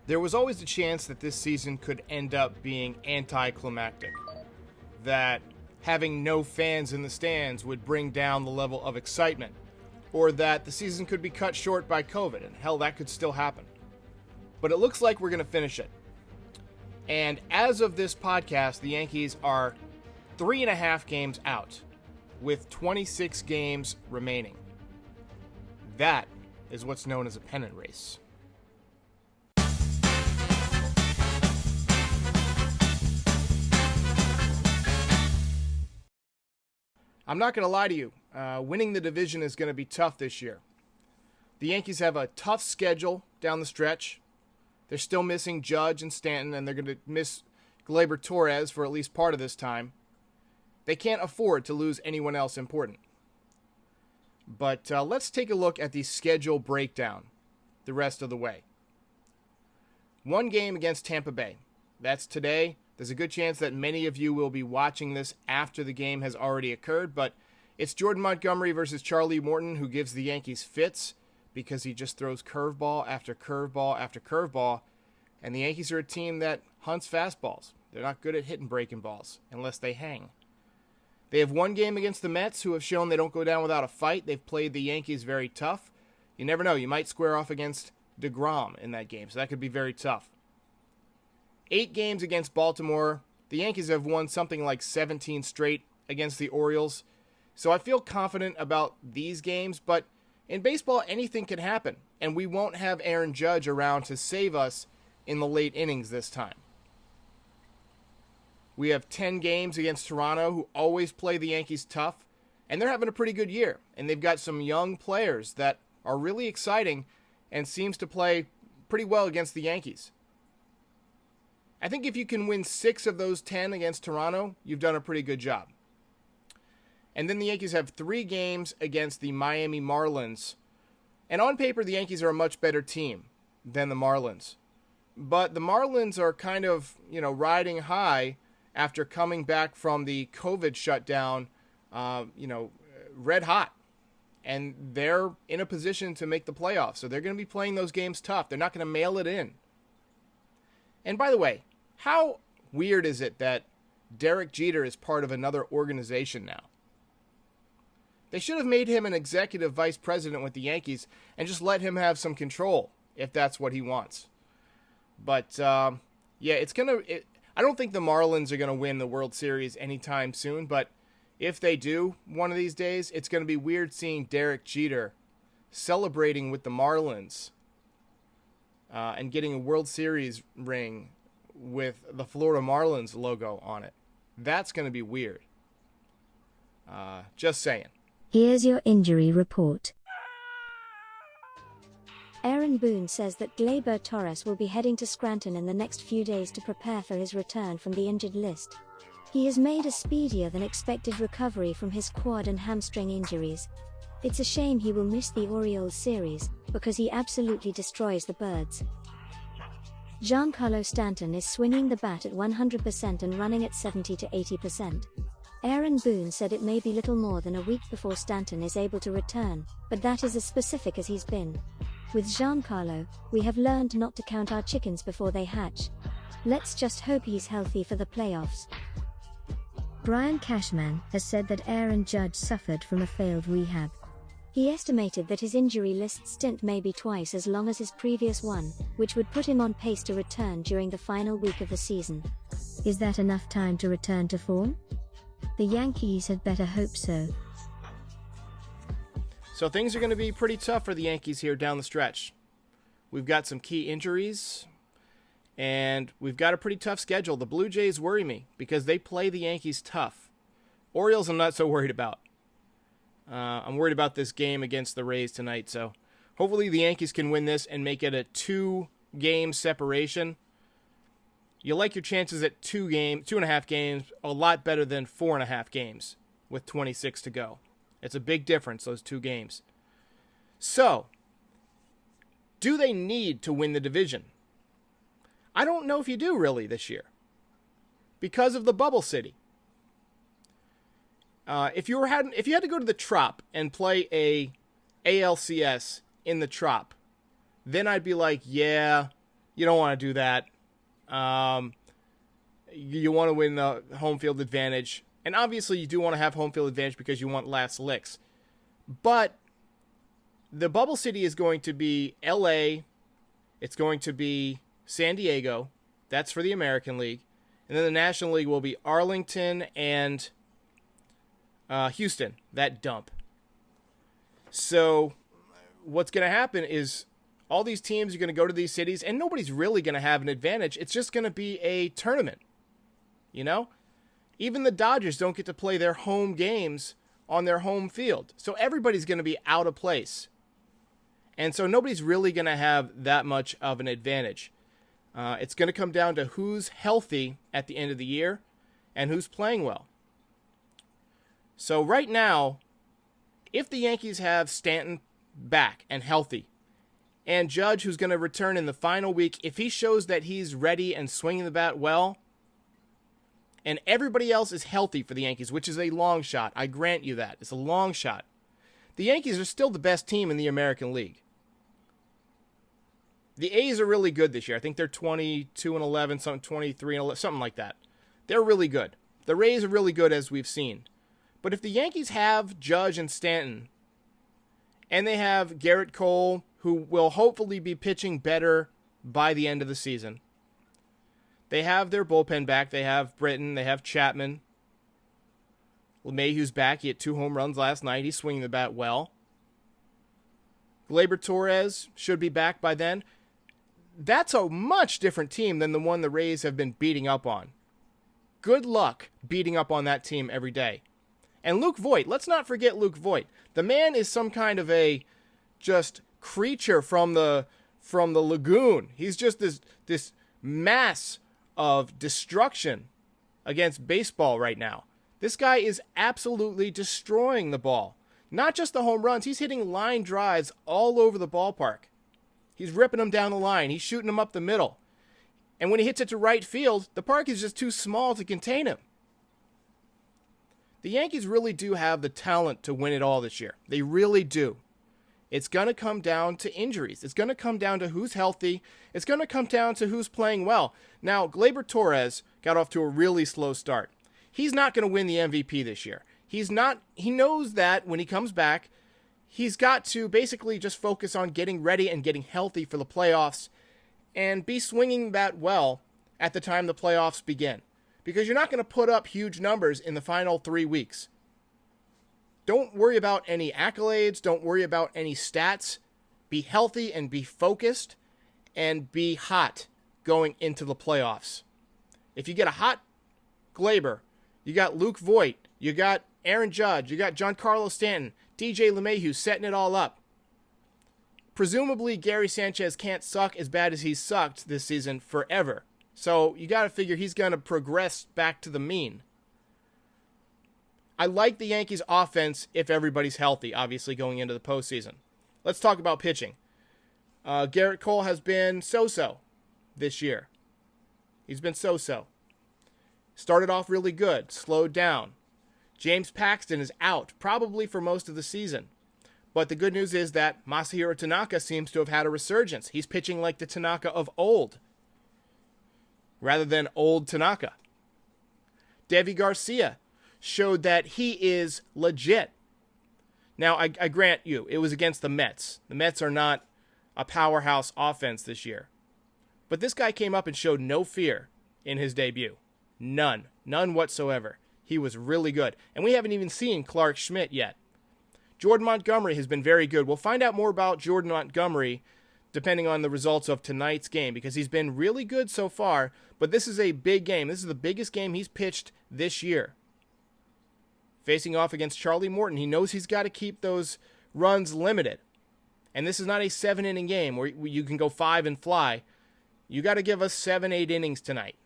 There was always a chance that this season could end up being anticlimactic, that having no fans in the stands would bring down the level of excitement, or that the season could be cut short by COVID, and hell, that could still happen. But it looks like we're going to finish it. And as of this podcast, the Yankees are 3.5 games out, with 26 games remaining. That is what's known as a pennant race. I'm not going to lie to you. Winning the division is going to be tough this year. The Yankees have a tough schedule down the stretch. They're still missing Judge and Stanton, and they're going to miss Gleyber Torres for at least part of this time. They can't afford to lose anyone else important. But let's take a look at the schedule breakdown the rest of the way. One game against Tampa Bay. That's today. There's a good chance that many of you will be watching this after the game has already occurred, but it's Jordan Montgomery versus Charlie Morton who gives the Yankees fits because he just throws curveball after curveball after curveball, and the Yankees are a team that hunts fastballs. They're not good at hitting breaking balls unless they hang. They have one game against the Mets, who have shown they don't go down without a fight. They've played the Yankees very tough. You never know. You might square off against DeGrom in that game, so that could be very tough. 8 games against Baltimore. The Yankees have won something like 17 straight against the Orioles. So I feel confident about these games, but in baseball, anything can happen, and we won't have Aaron Judge around to save us in the late innings this time. We have 10 games against Toronto, who always play the Yankees tough, and they're having a pretty good year. And they've got some young players that are really exciting and seems to play pretty well against the Yankees. I think if you can win 6 of those 10 against Toronto, you've done a pretty good job. And then the Yankees have 3 games against the Miami Marlins. And on paper, the Yankees are a much better team than the Marlins. But the Marlins are kind of, riding high after coming back from the COVID shutdown, red hot. And they're in a position to make the playoffs. So they're going to be playing those games tough. They're not going to mail it in. And by the way, how weird is it that Derek Jeter is part of another organization now? They should have made him an executive vice president with the Yankees and just let him have some control if that's what he wants. But, I don't think the Marlins are going to win the World Series anytime soon, but if they do one of these days, it's going to be weird seeing Derek Jeter celebrating with the Marlins and getting a World Series ring with the Florida Marlins logo on it. That's going to be weird. Just saying. Here's your injury report. Aaron Boone says that Gleyber Torres will be heading to Scranton in the next few days to prepare for his return from the injured list. He has made a speedier than expected recovery from his quad and hamstring injuries. It's a shame he will miss the Orioles series, because he absolutely destroys the birds. Giancarlo Stanton is swinging the bat at 100% and running at 70 to 80%. Aaron Boone said it may be little more than a week before Stanton is able to return, but that is as specific as he's been. With Giancarlo, we have learned not to count our chickens before they hatch. Let's just hope he's healthy for the playoffs. Brian Cashman has said that Aaron Judge suffered from a failed rehab. He estimated that his injury list stint may be twice as long as his previous one, which would put him on pace to return during the final week of the season. Is that enough time to return to form? The Yankees had better hope so. So things are going to be pretty tough for the Yankees here down the stretch. We've got some key injuries, and we've got a pretty tough schedule. The Blue Jays worry me because they play the Yankees tough. Orioles I'm not so worried about. I'm worried about this game against the Rays tonight, so hopefully the Yankees can win this and make it a 2-game separation. You like your chances at 2.5 games, a lot better than 4.5 games with 26 to go. It's a big difference, those 2 games. So, do they need to win the division? I don't know if you do really this year because of the bubble city. If you had to go to the Trop and play a ALCS in the Trop, then I'd be like, yeah, You don't want to do that. You want to win the home field advantage. And obviously you do want to have home field advantage because you want last licks. But the bubble city is going to be LA. It's going to be San Diego. That's for the American League. And then the National League will be Arlington and Houston, that dump. So what's going to happen is all these teams are going to go to these cities, and nobody's really going to have an advantage. It's just going to be a tournament, you know? Even the Dodgers don't get to play their home games on their home field. So everybody's going to be out of place. And so nobody's really going to have that much of an advantage. It's going to come down to who's healthy at the end of the year and who's playing well. So right now, if the Yankees have Stanton back and healthy, and Judge, who's going to return in the final week, if he shows that he's ready and swinging the bat well, and everybody else is healthy for the Yankees, which is a long shot, I grant you that. It's a long shot. The Yankees are still the best team in the American League. The A's are really good this year. I think they're 22-11, something 23-11, something like that. They're really good. The Rays are really good, as we've seen. But if the Yankees have Judge and Stanton, and they have Garrett Cole, who will hopefully be pitching better by the end of the season, they have their bullpen back. They have Britton. They have Chapman. LeMahieu's back. He hit 2 home runs last night. He's swinging the bat well. Gleyber Torres should be back by then. That's a much different team than the one the Rays have been beating up on. Good luck beating up on that team every day. And Luke Voit, let's not forget Luke Voit. The man is some kind of a just creature from the lagoon. He's just this mass of destruction against baseball right now. This guy is absolutely destroying the ball. Not just the home runs, he's hitting line drives all over the ballpark. He's ripping them down the line. He's shooting them up the middle. And when he hits it to right field, the park is just too small to contain him. The Yankees really do have the talent to win it all this year. They really do. It's going to come down to injuries. It's going to come down to who's healthy. It's going to come down to who's playing well. Now, Gleyber Torres got off to a really slow start. He's not going to win the MVP this year. He knows that when he comes back, he's got to basically just focus on getting ready and getting healthy for the playoffs and be swinging that well at the time the playoffs begin. Because you're not going to put up huge numbers in the final 3 weeks. Don't worry about any accolades. Don't worry about any stats. Be healthy and be focused and be hot going into the playoffs. If you get a hot Gleyber, you got Luke Voit, you got Aaron Judge, you got Giancarlo Stanton, DJ LeMahieu setting it all up. Presumably, Gary Sanchez can't suck as bad as he's sucked this season forever. So you got to figure he's going to progress back to the mean. I like the Yankees' offense if everybody's healthy, obviously, going into the postseason. Let's talk about pitching. Garrett Cole has been so-so this year. He's been so-so. Started off really good, slowed down. James Paxton is out, probably for most of the season. But the good news is that Masahiro Tanaka seems to have had a resurgence. He's pitching like the Tanaka of old, rather than old Tanaka. Deivi Garcia showed that he is legit. Now, I grant you, it was against the Mets. The Mets are not a powerhouse offense this year. But this guy came up and showed no fear in his debut. None. None whatsoever. He was really good. And we haven't even seen Clark Schmidt yet. Jordan Montgomery has been very good. We'll find out more about Jordan Montgomery depending on the results of tonight's game, because he's been really good so far, but this is a big game. This is the biggest game he's pitched this year. Facing off against Charlie Morton, he knows he's got to keep those runs limited. And this is not a 7-inning game where you can go 5 and fly. You got to give us 7-8 innings tonight.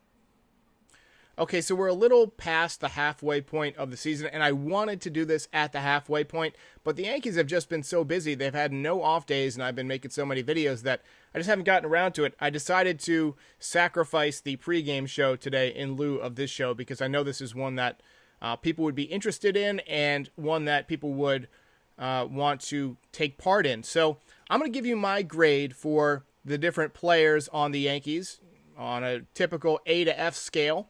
Okay, so we're a little past the halfway point of the season, and I wanted to do this at the halfway point, but the Yankees have just been so busy. They've had no off days, and I've been making so many videos that I just haven't gotten around to it. I decided to sacrifice the pregame show today in lieu of this show, because I know this is one that people would be interested in and one that people would want to take part in. So I'm going to give you my grade for the different players on the Yankees on a typical A to F scale.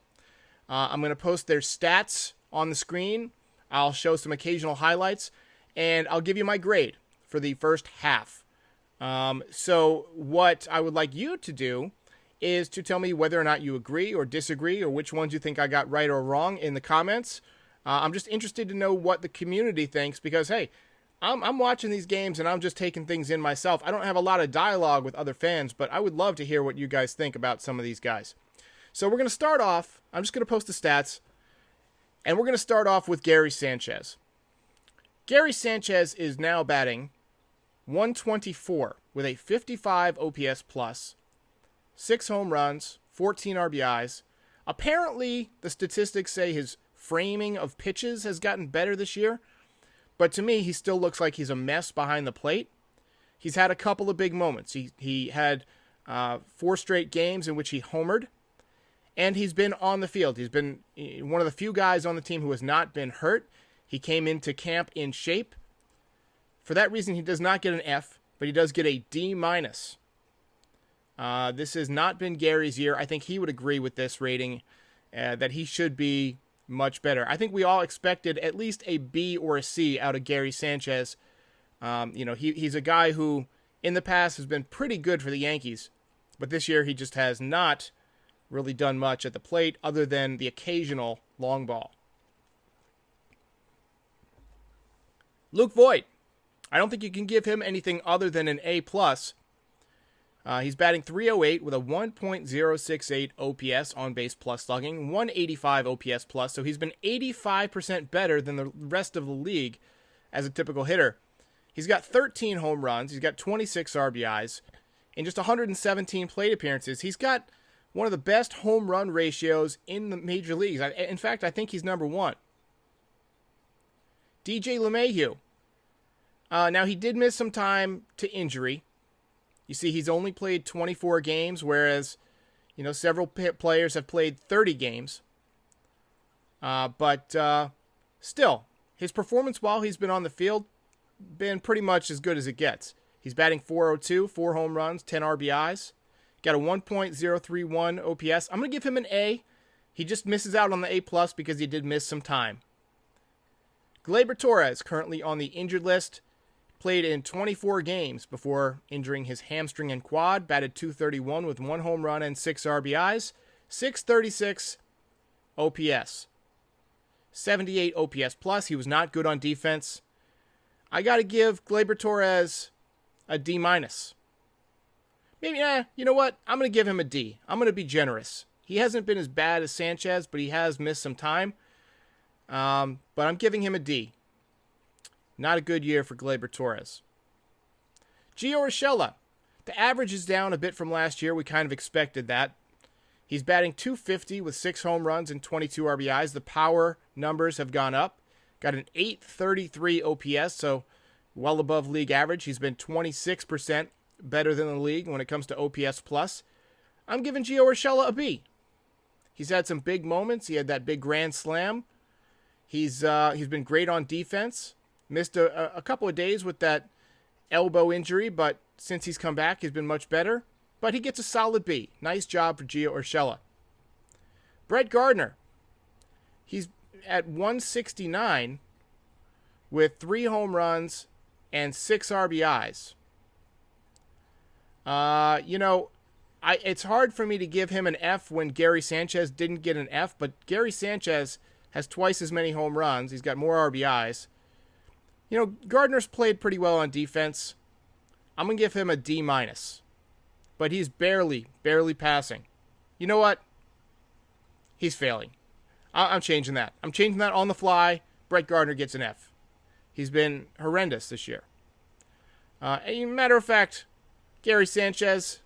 I'm going to post their stats on the screen. I'll show some occasional highlights, and I'll give you my grade for the first half. So what I would like you to do is to tell me whether or not you agree or disagree, or which ones you think I got right or wrong in the comments. I'm just interested to know what the community thinks, because, hey, I'm watching these games and I'm just taking things in myself. I don't have a lot of dialogue with other fans, but I would love to hear what you guys think about some of these guys. So we're going to start off. I'm just going to post the stats, and we're going to start off with Gary Sanchez. Gary Sanchez is now batting 124 with a 55 OPS plus, 6 home runs, 14 RBIs. Apparently, the statistics say his framing of pitches has gotten better this year, but to me, he still looks like he's a mess behind the plate. He's had a couple of big moments. He had 4 straight games in which he homered, and he's been on the field. He's been one of the few guys on the team who has not been hurt. He came into camp in shape. For that reason, he does not get an F, but he does get a D-. This has not been Gary's year. I think he would agree with this rating, that he should be much better. I think we all expected at least a B or a C out of Gary Sanchez. He's a guy who in the past has been pretty good for the Yankees, but this year he just has not really done much at the plate other than the occasional long ball. Luke Voit. I don't think you can give him anything other than an A+. He's batting .308 with a 1.068 OPS on base plus slugging, 185 OPS plus, so he's been 85% better than the rest of the league as a typical hitter. He's got 13 home runs, he's got 26 RBIs, in just 117 plate appearances. He's got one of the best home run ratios in the major leagues. In fact, I think he's number 1. DJ LeMahieu. Now, he did miss some time to injury. You see, he's only played 24 games, whereas, several players have played 30 games. But still, his performance while he's been on the field been pretty much as good as it gets. He's batting .402, 4 home runs, 10 RBIs. Got a 1.031 OPS. I'm going to give him an A. He just misses out on the A+ because he did miss some time. Gleyber Torres, currently on the injured list. Played in 24 games before injuring his hamstring and quad. Batted .231 with 1 home run and 6 RBIs. 636 OPS. 78 OPS plus. He was not good on defense. I got to give Gleyber Torres a D-. Maybe, you know what? I'm going to give him a D. I'm going to be generous. He hasn't been as bad as Sanchez, but he has missed some time. But I'm giving him a D. Not a good year for Gleyber Torres. Gio Urshela. The average is down a bit from last year. We kind of expected that. He's batting .250 with 6 home runs and 22 RBIs. The power numbers have gone up. Got an .833 OPS, so well above league average. He's been 26% better than the league when it comes to OPS plus. I'm giving Gio Urshela a B. He's had some big moments. He had that big grand slam. He's been great on defense. Missed a couple of days with that elbow injury, but since he's come back, he's been much better. But he gets a solid B. Nice job for Gio Urshela. Brett Gardner. He's at 169 with 3 home runs and 6 RBIs. It's hard for me to give him an F when Gary Sanchez didn't get an F, but Gary Sanchez has twice as many home runs. He's got more RBIs. Gardner's played pretty well on defense. I'm going to give him a D-. But he's barely passing. You know what? He's failing. I'm changing that. I'm changing that on the fly. Brett Gardner gets an F. He's been horrendous this year. Matter of fact, Gary Sanchez,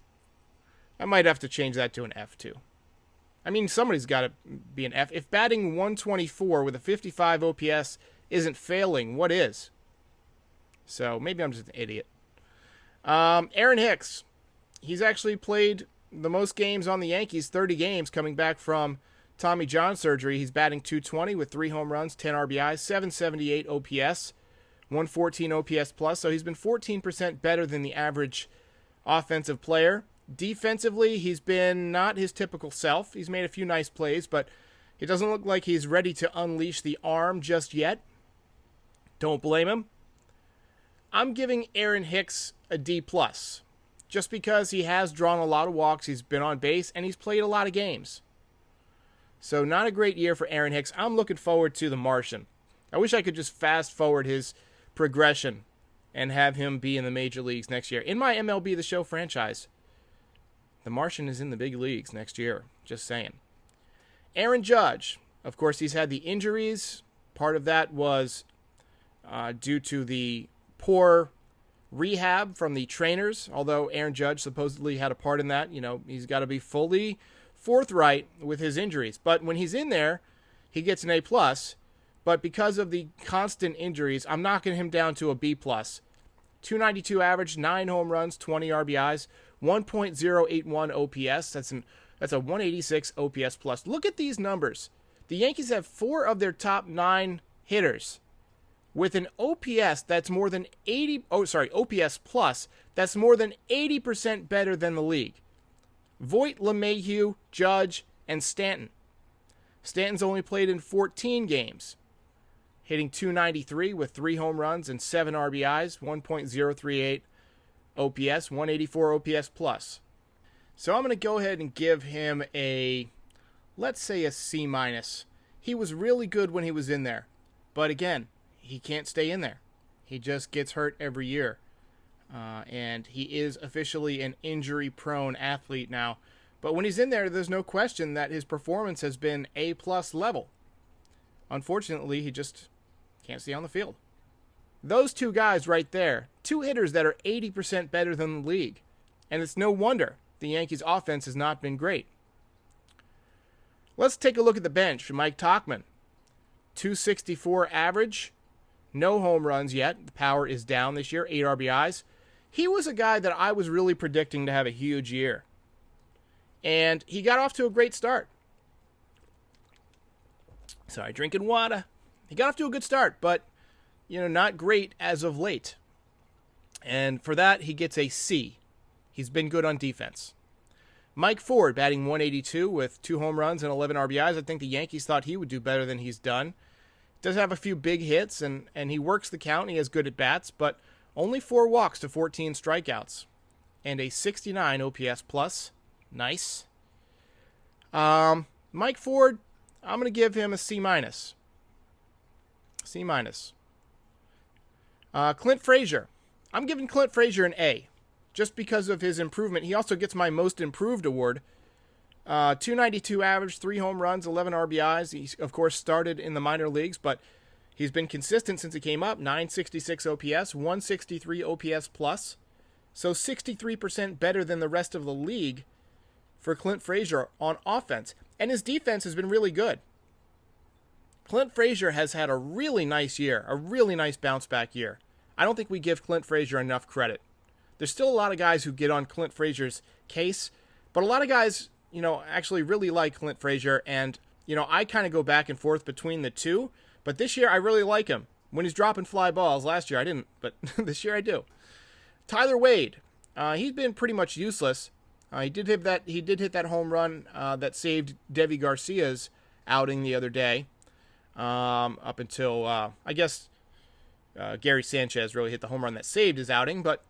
I might have to change that to an F too. Somebody's got to be an F. If batting 124 with a 55 OPS isn't failing, what is? So maybe I'm just an idiot. Aaron Hicks. He's actually played the most games on the Yankees, 30 games, coming back from Tommy John surgery. He's batting .220 with 3 home runs, 10 RBIs, 778 OPS, 114 OPS plus. So he's been 14% better than the average offensive player. Defensively, he's been not his typical self. He's made a few nice plays, but it doesn't look like he's ready to unleash the arm just yet. Don't blame him. I'm giving Aaron Hicks a D+, just because he has drawn a lot of walks, he's been on base, and he's played a lot of games. So not a great year for Aaron Hicks. I'm looking forward to the Martian. I wish I could just fast forward his progression and have him be in the major leagues next year. In my MLB The Show franchise, the Martian is in the big leagues next year. Just saying. Aaron Judge, of course, he's had the injuries. Part of that was due to the poor rehab from the trainers, although Aaron Judge supposedly had a part in that. You know, he's got to be fully forthright with his injuries. But when he's in there, he gets an A+. But because of the constant injuries, I'm knocking him down to a B+. 292 average, 9 home runs, 20 RBIs, 1.081 OPS. That's a 186 OPS plus. Look at these numbers. The Yankees have 4 of their top 9 hitters with an OPS that's more than OPS plus that's more than 80% better than the league. Voit, LeMahieu, Judge, and Stanton. Stanton's only played in 14 games, hitting 293 with 3 home runs and 7 RBIs, 1.038 OPS, 184 OPS plus. So I'm going to go ahead and give him let's say a C-. He was really good when he was in there. But again, he can't stay in there. He just gets hurt every year. And he is officially an injury-prone athlete now. But when he's in there, there's no question that his performance has been A+ level. Unfortunately, he just can't stay on the field. Those 2 guys right there, 2 hitters that are 80% better than the league. And it's no wonder the Yankees' offense has not been great. Let's take a look at the bench. Mike Tauchman, 264 average, no home runs yet. The power is down this year, 8 RBIs. He was a guy that I was really predicting to have a huge year. And he got off to a great start. Sorry, drinking water. He got off to a good start, but, not great as of late. And for that, he gets a C. He's been good on defense. Mike Ford batting 182 with 2 home runs and 11 RBIs. I think the Yankees thought he would do better than he's done. Does have a few big hits, and he works the count. He has good at bats, but only 4 walks to 14 strikeouts. And a 69 OPS plus. Nice. Mike Ford, I'm going to give him a C-. C-. Clint Frazier. I'm giving Clint Frazier an A. Just because of his improvement. He also gets my Most Improved award. 292 average, 3 home runs, 11 RBIs. He, of course, started in the minor leagues, but he's been consistent since he came up. 966 OPS, 163 OPS plus. So 63% better than the rest of the league for Clint Frazier on offense. And his defense has been really good. Clint Frazier has had a really nice year, a really nice bounce-back year. I don't think we give Clint Frazier enough credit. There's still a lot of guys who get on Clint Frazier's case, but a lot of guys, actually really like Clint Frazier, and, I kind of go back and forth between the two, but this year I really like him. When he's dropping fly balls, last year I didn't, but this year I do. Tyler Wade, he's been pretty much useless. He did hit that home run that saved Devi Garcia's outing the other day, up until, I guess, Gary Sanchez really hit the home run that saved his outing, but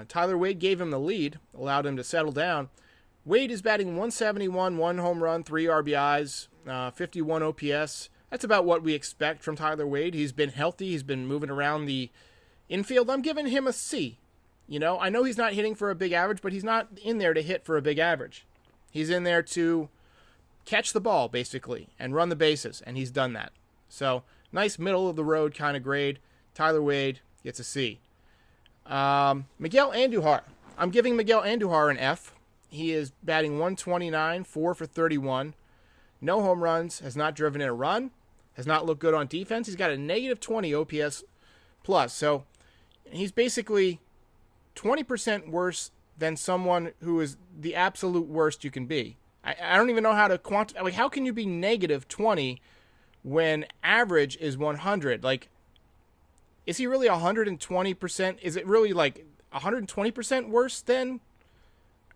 Tyler Wade gave him the lead, allowed him to settle down. Wade is batting 171, 1 home run, 3 RBIs, 51 OPS. That's about what we expect from Tyler Wade. He's been healthy. He's been moving around the infield. I'm giving him a C. I know he's not hitting for a big average, but he's not in there to hit for a big average. He's in there to catch the ball, basically, and run the bases, and he's done that. So, nice middle-of-the-road kind of grade. Tyler Wade gets a C. Miguel Andujar. I'm giving Miguel Andujar an F. He is batting 129, 4 for 31. No home runs, has not driven in a run, has not looked good on defense. He's got a negative 20 OPS plus. So he's basically 20% worse than someone who is the absolute worst you can be. I don't even know how to quantify. Like, how can you be negative 20 when average is 100? Like, is he really 120%? Is it really like 120% worse than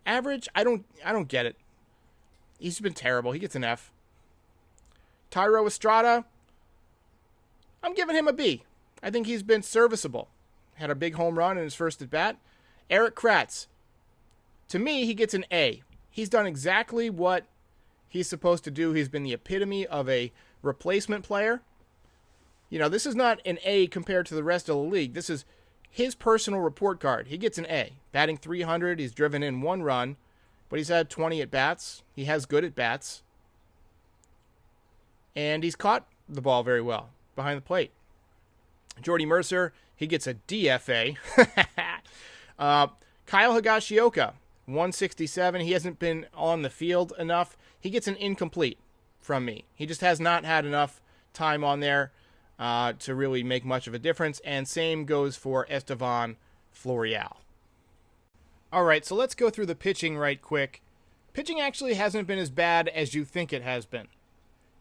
average? I don't get it. He's been terrible. He gets an F. Thairo Estrada, I'm giving him a B. I think he's been serviceable. Had a big home run in his first at bat. Eric Kratz, to me, he gets an A. He's done exactly what he's supposed to do. He's been the epitome of a replacement player. You know, this is not an A compared to the rest of the league. This is his personal report card. He gets an A. Batting .300, he's driven in 1 run, but he's had 20 at-bats. He has good at-bats. And he's caught the ball very well behind the plate. Jordy Mercer, he gets a DFA. Kyle Higashioka, 167. He hasn't been on the field enough. He gets an incomplete from me. He just has not had enough time on there to really make much of a difference. And same goes for Estevan Florial. All right, so let's go through the pitching right quick. Pitching actually hasn't been as bad as you think it has been.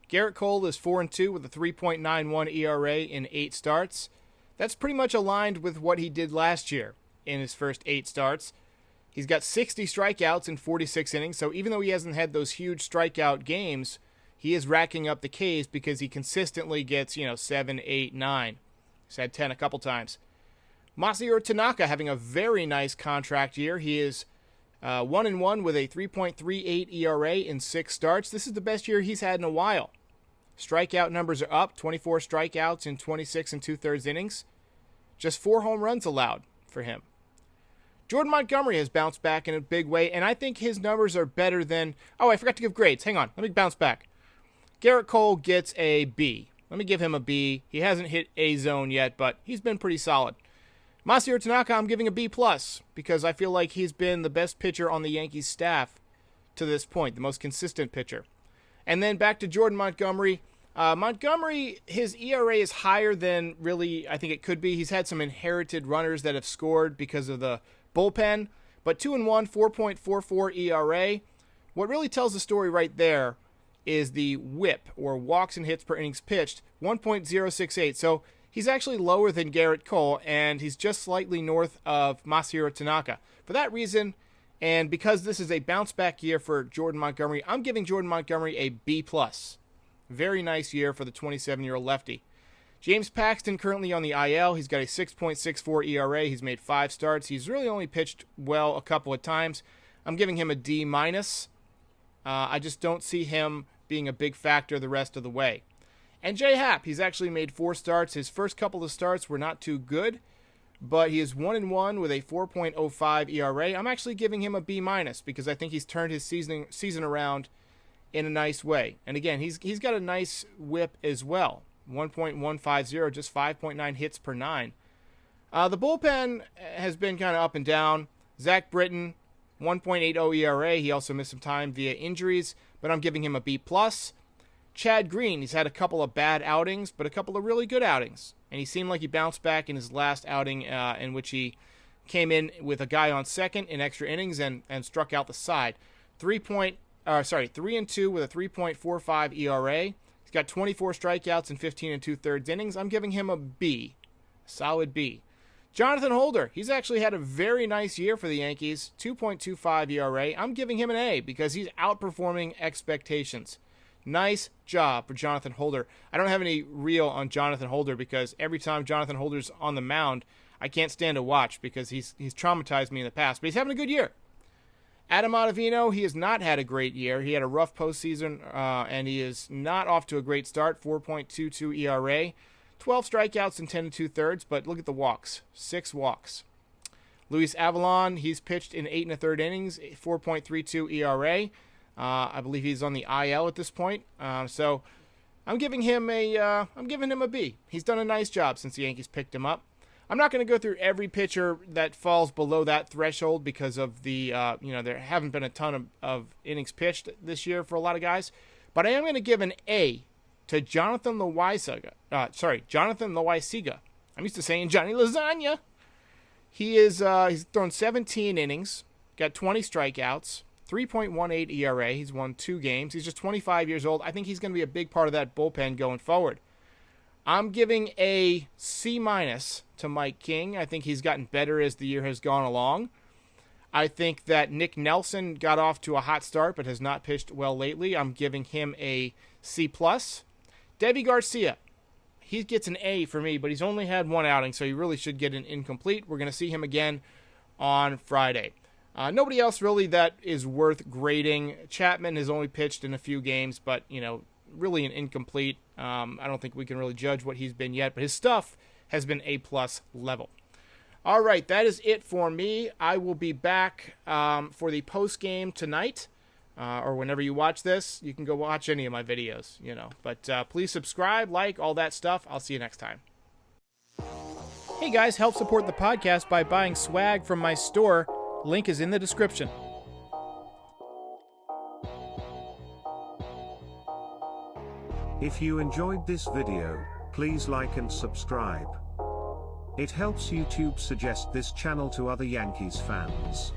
Garrett Cole is 4-2 with a 3.91 ERA in 8 starts. That's pretty much aligned with what he did last year in his first 8 starts. He's got 60 strikeouts in 46 innings, so even though he hasn't had those huge strikeout games, he is racking up the Ks because he consistently gets, 7, 8, 9. He's had 10 a couple times. Masahiro Tanaka having a very nice contract year. He is 1-1 with a 3.38 ERA in 6 starts. This is the best year he's had in a while. Strikeout numbers are up, 24 strikeouts in 26 2/3 innings. Just 4 home runs allowed for him. Jordan Montgomery has bounced back in a big way, and I think his numbers are better than... Oh, I forgot to give grades. Hang on. Let me bounce back. Garrett Cole gets a B. Let me give him a B. He hasn't hit A zone yet, but he's been pretty solid. Masahiro Tanaka, I'm giving a B+, because I feel like he's been the best pitcher on the Yankees staff to this point, the most consistent pitcher. And then back to Jordan Montgomery. Montgomery, his ERA is higher than really I think it could be. He's had some inherited runners that have scored because of the bullpen, but 2-1, 4.44 ERA. What really tells the story right there is the WHIP, or walks and hits per innings pitched, 1.068. So he's actually lower than Garrett Cole, and he's just slightly north of Masahiro Tanaka. For that reason, and because this is a bounce-back year for Jordan Montgomery, I'm giving Jordan Montgomery a B+. Very nice year for the 27-year-old lefty. James Paxton currently on the IL. He's got a 6.64 ERA. He's made 5 starts. He's really only pitched well a couple of times. I'm giving him a D-. I just don't see him being a big factor the rest of the way. And Jay Happ, he's actually made 4 starts. His first couple of starts were not too good, but he is 1-1 with a 4.05 ERA. I'm actually giving him a B- because I think he's turned his season around in a nice way. And again, he's got a nice whip as well. 1.150, just 5.9 hits per 9. The bullpen has been kind of up and down. Zach Britton, 1.80 ERA. He also missed some time via injuries, but I'm giving him a B+. Chad Green, he's had a couple of bad outings, but a couple of really good outings. And he seemed like he bounced back in his last outing in which he came in with a guy on second in extra innings and struck out the side. 3-2 with a 3.45 ERA. He's got 24 strikeouts in 15 2/3 innings. I'm giving him a B. Solid B. Jonathan Holder, he's actually had a very nice year for the Yankees. 2.25 ERA. I'm giving him an A because he's outperforming expectations. Nice job for Jonathan Holder. I don't have any reel on Jonathan Holder because every time Jonathan Holder's on the mound, I can't stand to watch because he's traumatized me in the past. But he's having a good year. Adam Ottavino, he has not had a great year. He had a rough postseason, and he is not off to a great start. 4.22 ERA. 12 strikeouts in 10 2/3, but look at the walks. 6 walks. Luis Avalon, he's pitched in 8 1/3 innings, 4.32 ERA. I believe he's on the IL at this point. So I'm giving him a B. He's done a nice job since the Yankees picked him up. I'm not going to go through every pitcher that falls below that threshold because of the, there haven't been a ton of innings pitched this year for a lot of guys. But I am going to give an A to Jonathan Loaisiga. I'm used to saying Johnny Lasagna. He's thrown 17 innings, got 20 strikeouts, 3.18 ERA. He's won 2 games. He's just 25 years old. I think he's going to be a big part of that bullpen going forward. I'm giving a C- to Mike King. I think he's gotten better as the year has gone along. I think that Nick Nelson got off to a hot start but has not pitched well lately. I'm giving him a C+. Debbie Garcia, he gets an A for me, but he's only had one outing, so he really should get an incomplete. We're going to see him again on Friday. Nobody else really that is worth grading. Chapman has only pitched in a few games, but, really an incomplete. I don't think we can really judge what he's been yet, but his stuff has been A+ level. All right, that is it for me. I will be back for the post game tonight, or whenever you watch this. You can go watch any of my videos, But please subscribe, like, all that stuff. I'll see you next time. Hey guys, help support the podcast by buying swag from my store. Link is in the description. If you enjoyed this video, please like and subscribe. It helps YouTube suggest this channel to other Yankees fans.